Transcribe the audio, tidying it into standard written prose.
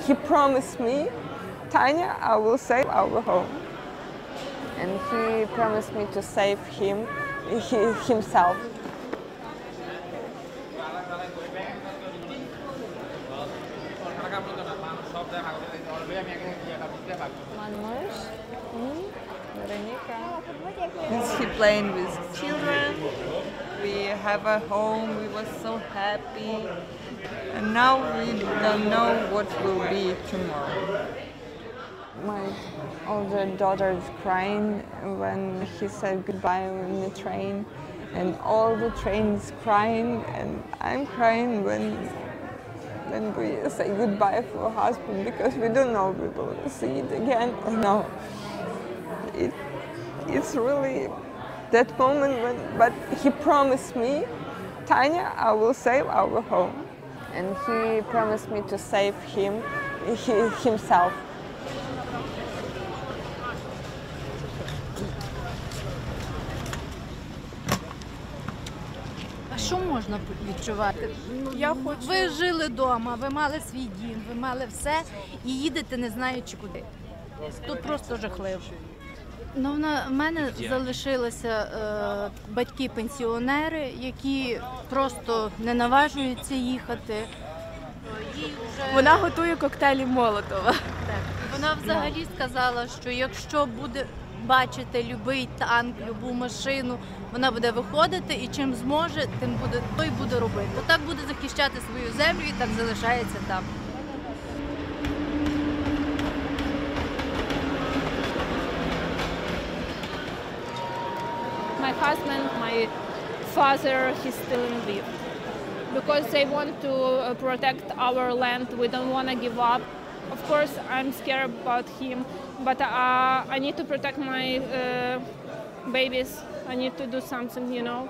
he promised me, Tanya, I will save our home. And he promised me to save himself. Is he playing with children? We have a home, we were so happy. And now we don't know what will be tomorrow. My older daughter is crying when he said goodbye on the train. And all the train is crying, and I'm crying when we say goodbye for our husband, because we don't know if we will see it again or no. It's really that moment but he promised me, Tanya, I will save our home. And he promised me to save himself. А що можна відчувати? Ви жили вдома, ви мали свій дім, ви мали все і їдете не знаючи куди. Тут просто жахливо. Ну, в мене залишилися батьки-пенсіонери, які просто не наважуються їхати. Вона готує коктейлі Молотова. Так. Вона взагалі сказала, що якщо буде бачити будь-який танк, будь-яку машину, вона буде виходити і чим зможе, той буде робити. Отак буде захищати свою землю і так залишається там. My husband, my father, he's still in Lviv. Because they want to protect our land, we don't want to give up. Of course, I'm scared about him, but I need to protect my babies. I need to do something, you know.